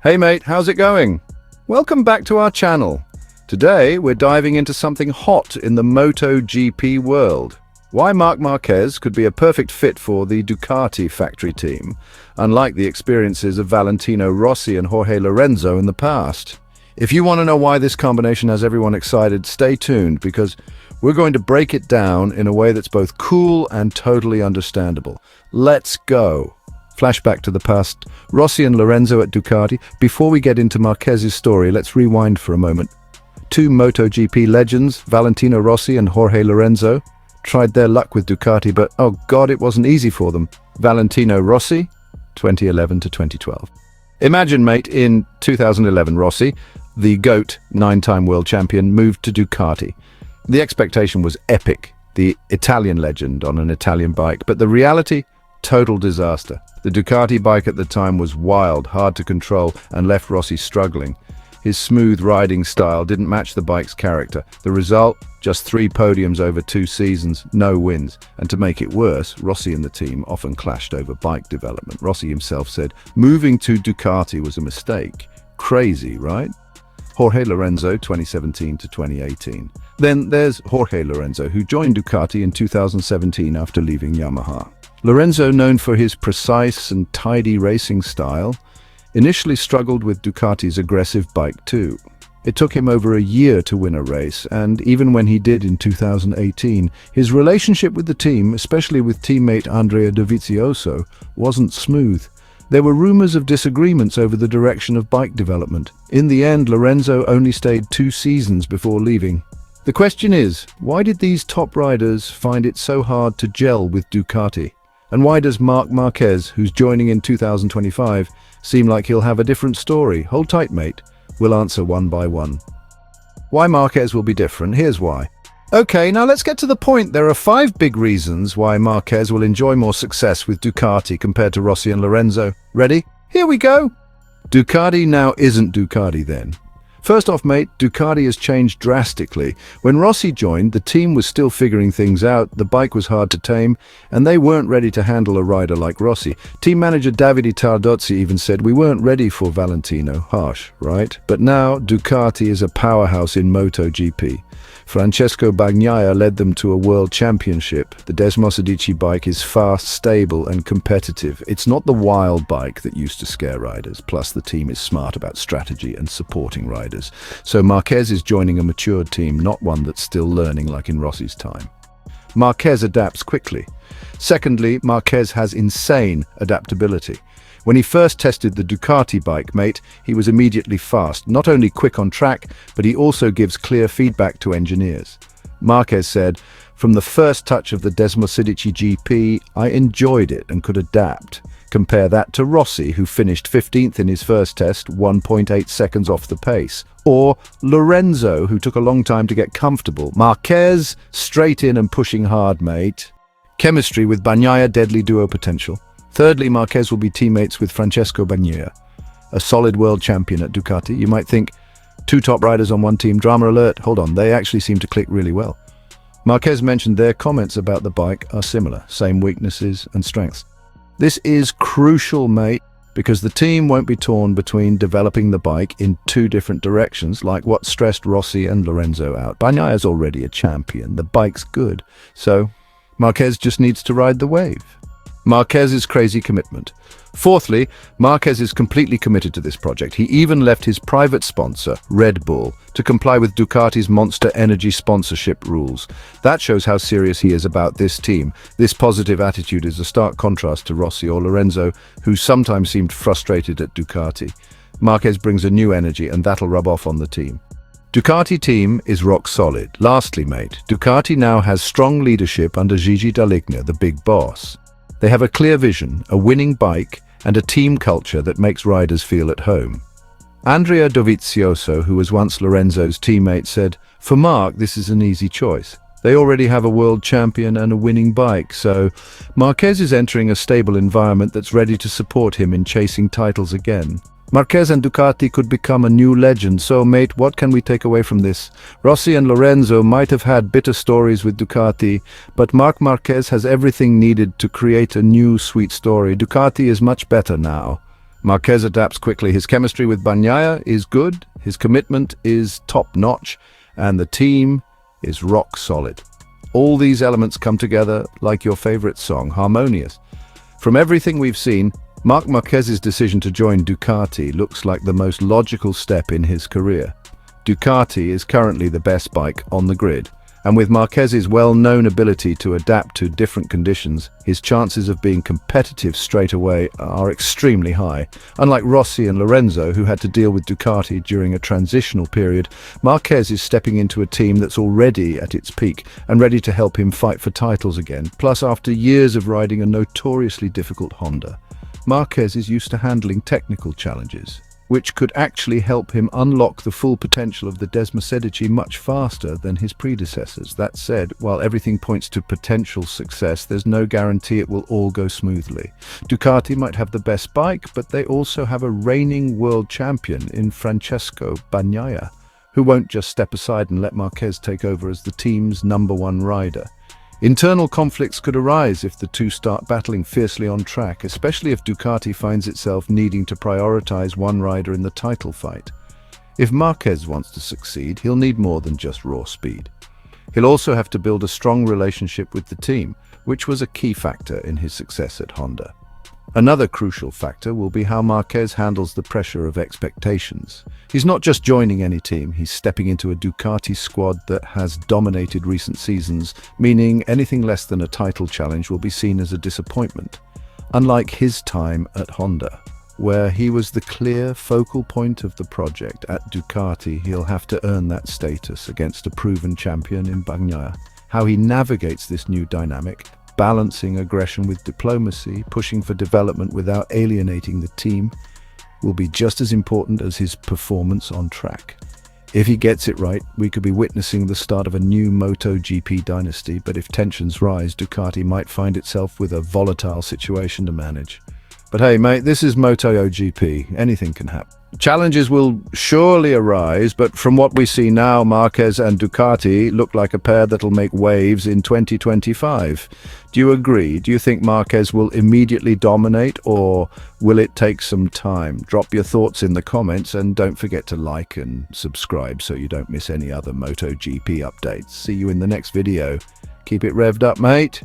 Hey mate, how's it going? Welcome back to our channel. Today we're diving into something hot in the MotoGP world. Why Marc Marquez could be a perfect fit for the Ducati factory team, unlike the experiences of Valentino Rossi and Jorge Lorenzo in the past. If you want to know why this combination has everyone excited, stay tuned because we're going to break it down in a way that's both cool and totally understandable. Let's go. Flashback to the past, Rossi and Lorenzo at Ducati. Before we get into Marquez's story, let's rewind for a moment. Two MotoGP legends, Valentino Rossi and Jorge Lorenzo, tried their luck with Ducati, but oh god, it wasn't easy for them. Valentino Rossi, 2011 to 2012. Imagine, mate, in 2011, Rossi, the GOAT, 9-time world champion, moved to Ducati. The expectation was epic, the Italian legend on an Italian bike, but the reality, total disaster. The Ducati bike at the time was wild, hard to control, and left Rossi struggling. His smooth riding style didn't match the bike's character. The result? Just 3 podiums over 2 seasons, no wins. And to make it worse, Rossi and the team often clashed over bike development. Rossi himself said, moving to Ducati was a mistake. Crazy, right? Jorge Lorenzo, 2017 to 2018. Then there's Jorge Lorenzo, who joined Ducati in 2017 after leaving Yamaha. Lorenzo, known for his precise and tidy racing style, initially struggled with Ducati's aggressive bike too. It took him over a year to win a race, and even when he did in 2018, his relationship with the team, especially with teammate Andrea Dovizioso, wasn't smooth. There were rumors of disagreements over the direction of bike development. In the end, Lorenzo only stayed 2 seasons before leaving. The question is, why did these top riders find it so hard to gel with Ducati? And why does Marc Marquez, who's joining in 2025, seem like he'll have a different story? Hold tight, mate. We'll answer one by one. Why Marquez will be different? Here's why. Okay, now let's get to the point. There are 5 big reasons why Marquez will enjoy more success with Ducati compared to Rossi and Lorenzo. Ready? Here we go! Ducati now isn't Ducati then. First off, mate, Ducati has changed drastically. When Rossi joined, the team was still figuring things out, the bike was hard to tame, and they weren't ready to handle a rider like Rossi. Team manager Davide Tardozzi even said, we weren't ready for Valentino. Harsh, right? But now, Ducati is a powerhouse in MotoGP. Francesco Bagnaia led them to a world championship. The Desmosedici bike is fast, stable, and competitive. It's not the wild bike that used to scare riders. Plus, the team is smart about strategy and supporting riders. So Marquez is joining a matured team, not one that's still learning like in Rossi's time. Marquez adapts quickly. Secondly, Marquez has insane adaptability. When he first tested the Ducati bike, mate, he was immediately fast, not only quick on track, but he also gives clear feedback to engineers. Marquez said, from the first touch of the Desmosedici GP, I enjoyed it and could adapt. Compare that to Rossi, who finished 15th in his first test, 1.8 seconds off the pace. Or Lorenzo, who took a long time to get comfortable. Marquez, straight in and pushing hard, mate. Chemistry with Bagnaia, deadly duo potential. Thirdly, Marquez will be teammates with Francesco Bagnaia, a solid world champion at Ducati. You might think, 2 top riders on one team, drama alert. Hold on, they actually seem to click really well. Marquez mentioned their comments about the bike are similar, same weaknesses and strengths. This is crucial, mate, because the team won't be torn between developing the bike in 2 different directions, like what stressed Rossi and Lorenzo out. Bagnaia's already a champion, the bike's good, so Marquez just needs to ride the wave. Marquez's crazy commitment. Fourthly, Marquez is completely committed to this project. He even left his private sponsor, Red Bull, to comply with Ducati's Monster Energy sponsorship rules. That shows how serious he is about this team. This positive attitude is a stark contrast to Rossi or Lorenzo, who sometimes seemed frustrated at Ducati. Marquez brings a new energy, and that'll rub off on the team. Ducati team is rock solid. Lastly, mate, Ducati now has strong leadership under Gigi Dall'Igna, the big boss. They have a clear vision, a winning bike, and a team culture that makes riders feel at home. Andrea Dovizioso, who was once Lorenzo's teammate, said, for Marc, this is an easy choice. They already have a world champion and a winning bike, so Marquez is entering a stable environment that's ready to support him in chasing titles again. Marquez and Ducati could become a new legend, so mate, what can we take away from this? Rossi and Lorenzo might have had bitter stories with Ducati, but Marc Marquez has everything needed to create a new sweet story. Ducati is much better now. Marquez adapts quickly. His chemistry with Bagnaia is good, his commitment is top-notch, and the team is rock solid. All these elements come together like your favorite song, harmonious. From everything we've seen, Marc Marquez's decision to join Ducati looks like the most logical step in his career. Ducati is currently the best bike on the grid, and with Marquez's well-known ability to adapt to different conditions, his chances of being competitive straight away are extremely high. Unlike Rossi and Lorenzo, who had to deal with Ducati during a transitional period, Marquez is stepping into a team that's already at its peak and ready to help him fight for titles again. Plus, after years of riding a notoriously difficult Honda, Marquez is used to handling technical challenges, which could actually help him unlock the full potential of the Desmosedici much faster than his predecessors. That said, while everything points to potential success, there's no guarantee it will all go smoothly. Ducati might have the best bike, but they also have a reigning world champion in Francesco Bagnaia, who won't just step aside and let Marquez take over as the team's #1 rider. Internal conflicts could arise if the two start battling fiercely on track, especially if Ducati finds itself needing to prioritize one rider in the title fight. If Marquez wants to succeed, he'll need more than just raw speed. He'll also have to build a strong relationship with the team, which was a key factor in his success at Honda. Another crucial factor will be how Marquez handles the pressure of expectations. He's not just joining any team, he's stepping into a Ducati squad that has dominated recent seasons, meaning anything less than a title challenge will be seen as a disappointment. Unlike his time at Honda, where he was the clear focal point of the project, at Ducati he'll have to earn that status against a proven champion in Bagnaia. How he navigates this new dynamic, balancing aggression with diplomacy, pushing for development without alienating the team, will be just as important as his performance on track. If he gets it right, we could be witnessing the start of a new MotoGP dynasty, but if tensions rise, Ducati might find itself with a volatile situation to manage. But hey mate, this is MotoGP, anything can happen. Challenges will surely arise, but from what we see now, Marquez and Ducati look like a pair that'll make waves in 2025. Do you agree? Do you think Marquez will immediately dominate, or will it take some time? Drop your thoughts in the comments, and don't forget to like and subscribe so you don't miss any other MotoGP updates. See you in the next video. Keep it revved up, mate.